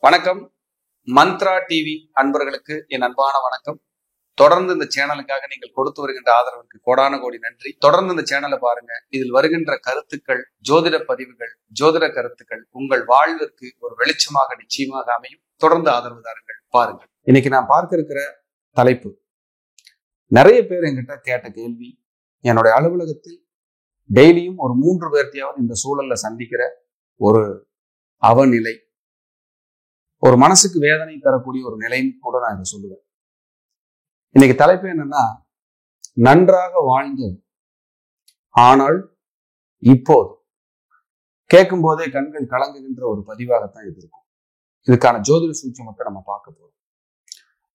வணக்கம். மந்த்ரா டிவி அன்பர்களுக்கு என் அன்பான வணக்கம். தொடர்ந்து இந்த சேனலுக்காக நீங்கள் கொடுத்து வருகின்ற ஆதரவுக்கு கோடான கோடி நன்றி. தொடர்ந்து இந்த சேனலை பாருங்க. இதில் வருகின்ற கருத்துக்கள், ஜோதிட பதிவுகள், ஜோதிட கருத்துக்கள் உங்கள் வாழ்விற்கு ஒரு வெளிச்சமாக நிச்சயமாக அமையும். தொடர்ந்து ஆதரவு தாருங்கள், பாருங்கள். இன்னைக்கு நான் பார்க்க இருக்கிற தலைப்பு, நிறைய பேர் என்கிட்ட கேட்ட கேள்வி. என்னுடைய அலுவலகத்தில் டெய்லியும் ஒரு 3 பேர்த்தையாவது இந்த சூழல்ல சந்திக்கிற ஒரு அவநிலை, ஒரு மனசுக்கு வேதனை தரக்கூடிய ஒரு நிலைன்னு கூட நான் இதை சொல்லுவேன். இன்னைக்கு தலைப்பு என்னன்னா, நன்றாக வாழ்ந்தோம் ஆனால் இப்போது, கேட்கும் போதே கண்கள் கலங்குகின்ற ஒரு பதிவாகத்தான் இது இருக்கும். இதுக்கான ஜோதிட சூட்சமத்தை நம்ம பார்க்க போறோம்.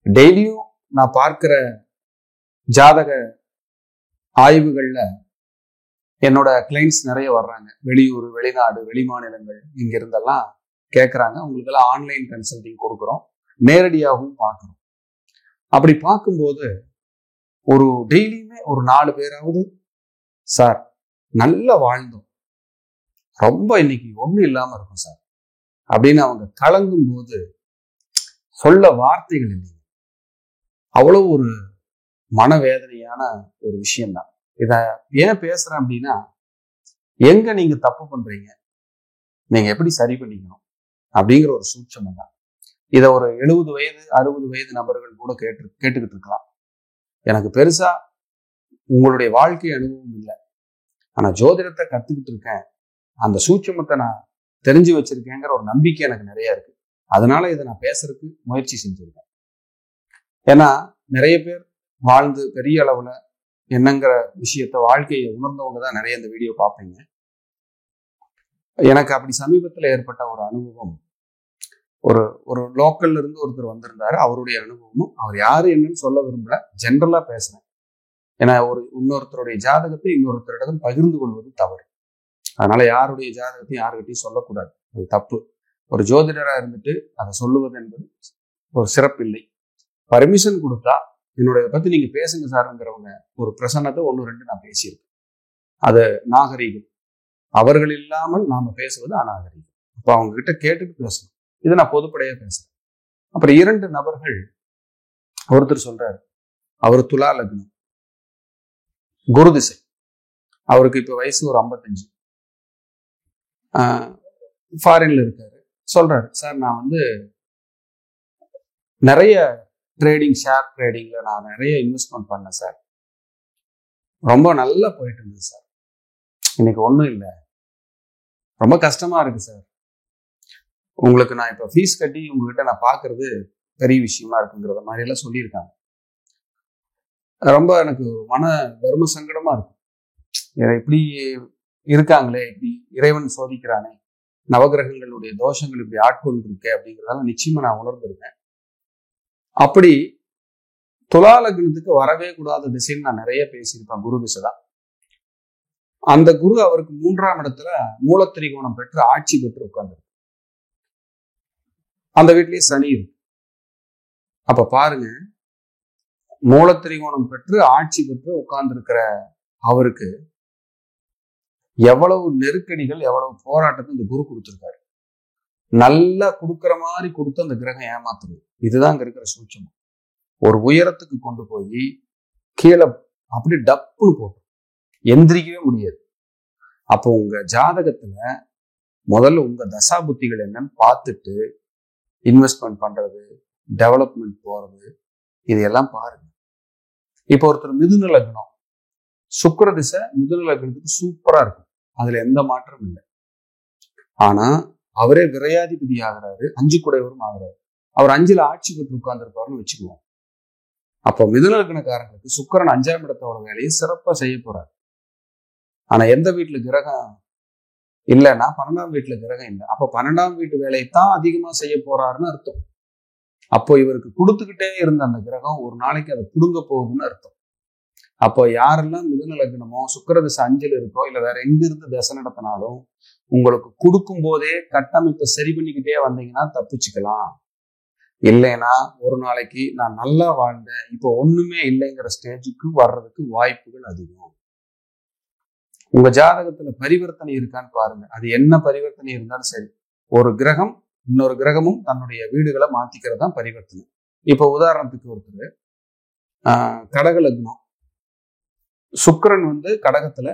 டெய்லியும் நான் பார்க்கிற ஜாதக ஆய்வுகள்ல என்னோட கிளைண்ட்ஸ் நிறைய வர்றாங்க. வெளியூர், வெளிநாடு, வெளிமாநிலங்கள் இங்க இருந்தெல்லாம் கேட்குறாங்க. உங்களுக்கு எல்லாம் ஆன்லைன் கன்சல்டிங் கொடுக்குறோம், நேரடியாகவும் பார்க்குறோம். அப்படி பார்க்கும்போது ஒரு டெய்லியுமே ஒரு 4 பேராவது, சார் நல்லா வாழ்ந்தோம், ரொம்ப இன்னைக்கு ஒன்றும் இல்லாம இருக்கும் சார் அப்படின்னு அவங்க கலங்கும் போது சொல்ல வார்த்தைகள் இல்லைங்க. அவ்வளவு ஒரு மனவேதனையான ஒரு விஷயம்தான். இதை ஏன் பேசுறேன் அப்படின்னா, எங்க நீங்க தப்பு பண்றீங்க, நீங்க எப்படி சரி பண்ணிக்கணும் அப்படிங்கிற ஒரு சூட்சமம் தான். இதை ஒரு 70 வயது 60 வயது நபர்கள் கூட கேட்டுக்கிட்டு இருக்கலாம். எனக்கு பெருசா உங்களுடைய வாழ்க்கை அனுபவம் இல்லை, ஆனா ஜோதிடத்தை கத்துக்கிட்டு இருக்கேன், அந்த சூட்சமத்தை நான் தெரிஞ்சு வச்சிருக்கேங்கிற ஒரு நம்பிக்கை எனக்கு நிறைய இருக்கு. அதனால இதை நான் பேசுறதுக்கு முயற்சி செஞ்சிருக்கேன். ஏன்னா நிறைய பேர் வாழ்ந்து பெரிய அளவுல என்னங்கிற விஷயத்த, வாழ்க்கையை உணர்ந்தவங்க தான் நிறைய இந்த வீடியோ பார்ப்பீங்க. எனக்கு அப்படி சமீபத்தில் ஏற்பட்ட ஒரு அனுபவம், ஒரு லோக்கல்ல இருந்து ஒருத்தர் வந்திருந்தாரு. அவருடைய அனுபவமும், அவர் யாரு என்னன்னு சொல்ல விரும்பல, ஜென்ரலா பேசுறேன். ஏன்னா இன்னொருத்தருடைய ஜாதகத்தை இன்னொருத்தரிடம் பகிர்ந்து கொள்வது தவறு. அதனால யாருடைய ஜாதகத்தையும் யாருக்கிட்டையும் சொல்லக்கூடாது, அது தப்பு. ஒரு ஜோதிடரா இருந்துட்டு அதை சொல்லுவது என்பது ஒரு சிறப்பில்லை. பர்மிஷன் கொடுத்தா என்னுடைய பத்தி நீங்க பேசுங்க சார்ங்கிறவங்க ஒரு பிரசன்னத்தை 1-2 நான் பேசியிருக்கேன். அது நாகரீகம். அவர்கள் இல்லாமல் நாம பேசுவது அநாகரீகம். அப்ப அவங்க கிட்ட கேட்டுட்டு பேசணும். இதை நான் பொதுப்படையா பேசுறேன். அப்புறம் 2 நபர்கள், ஒருத்தர் சொல்றாரு, அவர் துலா லக்னம், குரு திசை, அவருக்கு இப்ப வயசு ஒரு 55, ஃபாரின்ல இருக்காரு. சொல்றாரு, சார் நான் நிறைய ட்ரேடிங், ஷேர் ட்ரேடிங்ல நான் நிறைய இன்வெஸ்ட்மெண்ட் பண்ணேன் சார், ரொம்ப நல்லா போயிட்டு இருந்தது சார், இன்னைக்கு ஒன்றும் இல்லை, ரொம்ப கஷ்டமா இருக்கு சார், உங்களுக்கு நான் இப்ப ஃபீஸ் கட்டி உங்ககிட்ட நான் பாக்குறது பெரிய விஷயமா இருக்குங்கிறத மாதிரி எல்லாம் சொல்லியிருக்காங்க. ரொம்ப எனக்கு மன தர்ம சங்கடமா இருக்கும். இப்படி இருக்காங்களே, இப்படி இறைவன் சோதிக்கிறானே, நவகிரகங்களுடைய தோஷங்கள் இப்படி ஆட்கொண்டு இருக்கே அப்படிங்கிறதால நிச்சயமா நான் உணர்ந்திருக்கேன். அப்படி துலா லக்னத்துக்கு வரவே கூடாத திசைன்னு நான் நிறைய பேசியிருப்பேன். குரு திசை தான். அந்த குரு அவருக்கு 3ஆம் இடத்துல மூலத்திரிகோணம் பெற்று ஆட்சி பெற்று உட்கார்ந்து, அந்த வீட்லயே சனி இருக்கு. அப்ப பாருங்க, மூலத்திரிகோணம் பெற்று ஆட்சி பெற்று உட்கார்ந்து இருக்கிற அவருக்கு எவ்வளவு நெருக்கடிகள், எவ்வளவு போராட்டத்தை இந்த குரு கொடுத்திருக்காரு. நல்லா கொடுக்குற மாதிரி கொடுத்து அந்த கிரகம் ஏமாத்துறது. இதுதான் இங்க இருக்கிற சூட்சமம். ஒரு உயரத்துக்கு கொண்டு போய் கீழே அப்படி டப்புன்னு போட்டு எந்திரிக்கவே முடியாது. அப்போ உங்க ஜாதகத்துல முதல்ல உங்க தசா புத்திகள் என்னன்னு பார்த்துட்டு இன்வெஸ்ட்மெண்ட் பண்றது, டெவலப்மெண்ட் போறது, இதையெல்லாம் பாருங்க. இப்போ ஒருத்தர் மிதுன லக்னம், சுக்கிர திசை மிதுன லக்னத்துக்கு சூப்பரா இருக்கும், அதுல எந்த மாற்றமும் இல்லை. ஆனா அவரே விரையாதிபதி ஆகிறாரு, 5 குடையவரும் ஆகிறாரு. அவர் 5ல் ஆட்சி பெற்று உட்கார்ந்துருப்பாருன்னு வச்சுக்குவோம். அப்போ மிதுன லக்னக்காரங்களுக்கு சுக்கிரன் 5ஆம் இடத்தோட வேலையை சிறப்பா செய்ய போறாரு. ஆனா எந்த வீட்டுல கிரகம் இல்லைன்னா 12ஆம் வீட்டுல கிரகம் இல்லை. அப்போ 12ஆம் வீட்டு வேலையை தான் அதிகமா செய்ய போறாருன்னு அர்த்தம். அப்போ இவருக்கு கொடுத்துக்கிட்டே இருந்த அந்த கிரகம் ஒரு நாளைக்கு அதை புடுங்க போகுதுன்னு அர்த்தம். அப்போ யாரெல்லாம் மிதுன லக்னமோ சுக்கிர திசை 5ல் இருக்கோ, இல்ல வேற எங்க இருந்து தசை நடத்தினாலும் உங்களுக்கு கொடுக்கும் போதே கட்டமைப்பை சரி பண்ணிக்கிட்டே வந்தீங்கன்னா தப்பிச்சுக்கலாம். இல்லைன்னா ஒரு நாளைக்கு நான் நல்லா வாழ்ந்தேன், இப்போ ஒண்ணுமே இல்லைங்கிற ஸ்டேஜுக்கு வர்றதுக்கு வாய்ப்புகள் அதிகம். உங்க ஜாதகத்துல பரிவர்த்தனை இருக்கான்னு பாருங்க. அது என்ன பரிவர்த்தனை இருந்தாலும் சரி, ஒரு கிரகம் இன்னொரு கிரகமும் தன்னுடைய வீடுகளை மாத்திக்கிறது தான் பரிவர்த்தனை. இப்போ உதாரணத்துக்கு ஒருத்தர் கடக லக்னம், சுக்கிரன் வந்து கடகத்துல,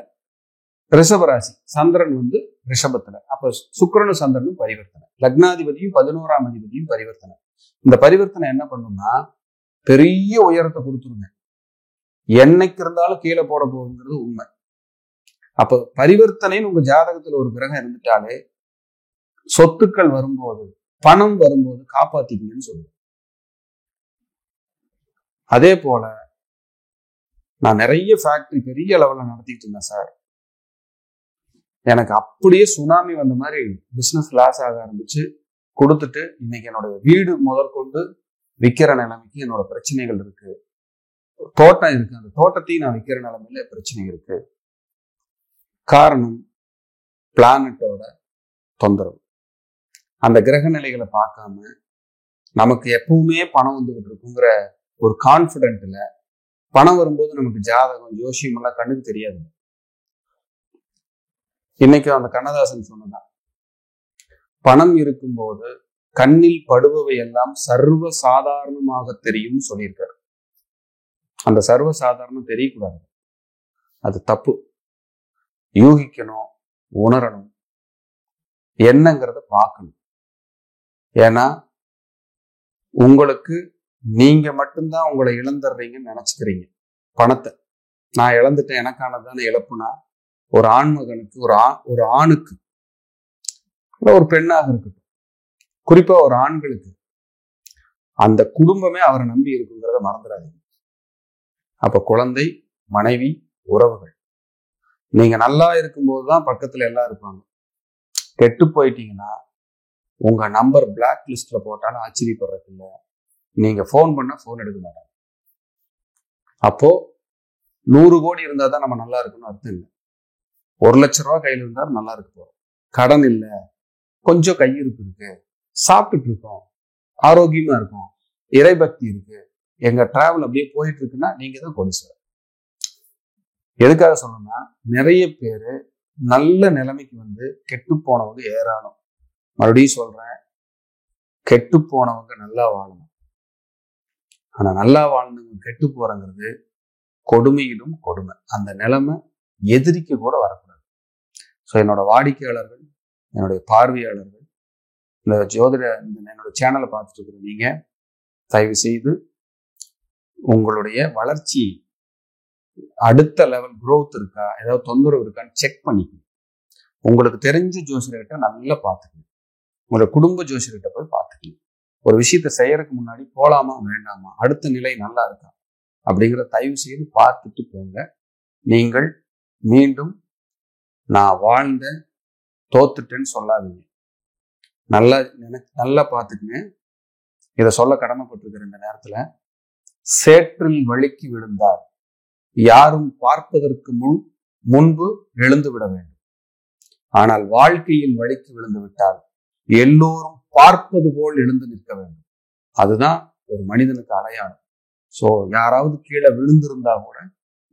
ரிஷபராசி, சந்திரன் வந்து ரிஷபத்துல. அப்ப சுக்கிரனும் சந்திரனும் பரிவர்த்தனை, லக்னாதிபதியும் 11ஆம் அதிபதியும் பரிவர்த்தனை. இந்த பரிவர்த்தனை என்ன பண்ணும்னா பெரிய உயரத்தை கொடுத்துருங்க, என்னைக்கு இருந்தாலும் கீழே போட போகுங்கிறது உண்மை. அப்ப பரிவர்த்தனைன்னு உங்க ஜாதகத்துல ஒரு கிரகம் இருந்துட்டாலே சொத்துக்கள் வரும்போது, பணம் வரும்போது காப்பாத்திக்கணும்னு சொல்லுவேன். அதே போல நான் நிறைய ஃபேக்டரி பெரிய லெவல்ல நடத்திட்டு இருந்தேன் சார். எனக்கு அப்படியே சுனாமி வந்த மாதிரி பிசினஸ் லாஸ் ஆக ஆரம்பிச்சு கொடுத்துட்டு இன்னைக்கு என்னோட வீடு முதற்கொண்டு விற்கிற நிலைமைக்கு என்னோட பிரச்சனைகள் இருக்கு. தோட்டம் இருக்கு, அந்த தோட்டத்தையும் நான் விற்கிற நிலைமையில பிரச்சனை இருக்கு. காரணம் பிளானட்டோட தொந்தரவு. அந்த கிரக நிலைகளை பார்க்காம நமக்கு எப்பவுமே பணம் வந்துகிட்டு இருக்குங்கிற ஒரு கான்பிடென்ட்ல பணம் வரும்போது நமக்கு ஜாதகம் ஜோசியம் எல்லாம் கண்ணுக்கு தெரியாது. இன்னைக்கு அந்த கண்ணதாசன் சொன்னதான், பணம் இருக்கும்போது கண்ணில் படுபவை எல்லாம் சர்வ சாதாரணமாக தெரியும் சொல்லியிருக்காரு. அந்த சர்வ சாதாரணம் தெரியக்கூடாது, அது தப்பு. யூகிக்கணும், உணரணும், என்னங்கிறத பார்க்கணும். ஏன்னா உங்களுக்கு நீங்க மட்டும்தான் உங்களை இழந்துடுறீங்கன்னு நினைச்சுக்கிறீங்க. பணத்தை நான் இழந்துட்டேன், எனக்கானதான இழப்புனா ஒரு ஆண்மகனுக்கு, ஒரு ஆணுக்கு, ஒரு பெண்ணாக இருக்கட்டும், குறிப்பா ஒரு ஆண்களுக்கு அந்த குடும்பமே அவரை நம்பி இருக்குங்கிறத மறந்துடாதீங்க. அப்ப குழந்தை, மனைவி, உறவுகள், நீங்க நல்லா இருக்கும்போதுதான் பக்கத்துல எல்லாம் இருப்பாங்க. கெட்டு போயிட்டீங்கன்னா உங்க நம்பர் பிளாக் லிஸ்ட்ல போட்டாலும் ஆச்சரியப்படுறது இல்லை. நீங்க போன் பண்ணா போன் எடுக்க மாட்டாங்க. அப்போ 100 கோடி இருந்தா தான் நம்ம நல்லா இருக்கணும் அர்த்தம் இல்லை. 1 லட்சம் ரூபாய் கையில் இருந்தா நல்லா இருக்க போறோம். கடன் இல்லை, கொஞ்சம் கையிருப்பு இருக்கு, சாப்பிட்டுட்டு இருக்கோம், ஆரோக்கியமா இருக்கும், இறைபக்தி இருக்கு, எங்க டிராவல் அப்படியே போயிட்டு இருக்குன்னா நீங்க தான் கொடிசார். எதுக்காக சொல்லணும்னா நிறைய பேரு நல்ல நிலைமைக்கு வந்து கெட்டு போனவங்க ஏராளம். மறுபடியும் சொல்றேன், கெட்டு போனவங்க நல்லா வாழணும். ஆனா நல்லா வாழ்ந்தவங்க கெட்டு போறங்கிறது கொடுமையிலும் கொடுமை. அந்த நிலைமை எதிரிக்கு கூட வரக்கூடாது. ஸோ என்னோட வாடிக்கையாளர்கள், என்னுடைய பார்வையாளர்கள், இந்த என்னோட சேனலை பார்த்துட்டு இருக்கிற நீங்க தயவு செய்து உங்களுடைய வளர்ச்சி அடுத்த லெவல் growth இருக்கா, ஏதாவது தொந்தரவு இருக்கான்னு செக் பண்ணிக்கணும். உங்களுக்கு தெரிஞ்ச ஜோசியர்கிட்ட நல்லா பார்த்துக்கணும், உங்களோட குடும்ப ஜோசியர்கிட்ட போய் பார்த்துக்கணும். ஒரு விஷயத்த செய்யறதுக்கு முன்னாடி போலாமா வேண்டாமா, அடுத்த நிலை நல்லா இருக்கா அப்படிங்கிற தயவு செய்து பார்த்துட்டு போங்க. நீங்கள் மீண்டும் நான் வாழ்ந்த தோத்துட்டேன்னு சொல்லாதீங்க. நல்லா பார்த்துக்குங்க. இதை சொல்ல கடமைப்பட்டிருக்கிற இந்த நேரத்துல, சேற்றில் வழுக்கி விழுந்தார் யாரும் பார்ப்பதற்கு முன்பு எழுந்து விட வேண்டும். ஆனால் வாழ்க்கையில் வழுக்கி விழுந்து விட்டால் எல்லோரும் பார்ப்பது போல் எழுந்து நிற்க வேண்டும். அதுதான் ஒரு மனிதனுக்கு அடையாளம். சோ யாராவது கீழே விழுந்திருந்தா கூட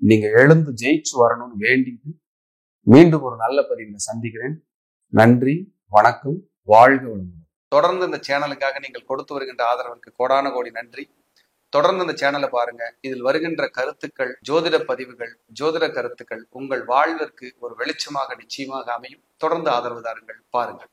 நீங்க எழுந்து ஜெயிச்சு வரணும்னு வேண்டிட்டு மீண்டும் ஒரு நல்ல பதிவில் சந்திக்கிறேன். நன்றி, வணக்கம், வாழ்க வளமுடன். தொடர்ந்து இந்த சேனலுக்காக நீங்கள் கொடுத்து வருகின்ற ஆதரவிற்கு கோடான கோடி நன்றி. தொடர்ந்து இந்த சேனலை பாருங்க. இதில் வருகின்ற கருத்துக்கள், ஜோதிட பதிவுகள், ஜோதிட கருத்துக்கள் உங்கள் வாழ்விற்கு ஒரு வெளிச்சமாக நிச்சயமாக அமையும். தொடர்ந்து ஆதரவு தாருங்கள், பாருங்கள்.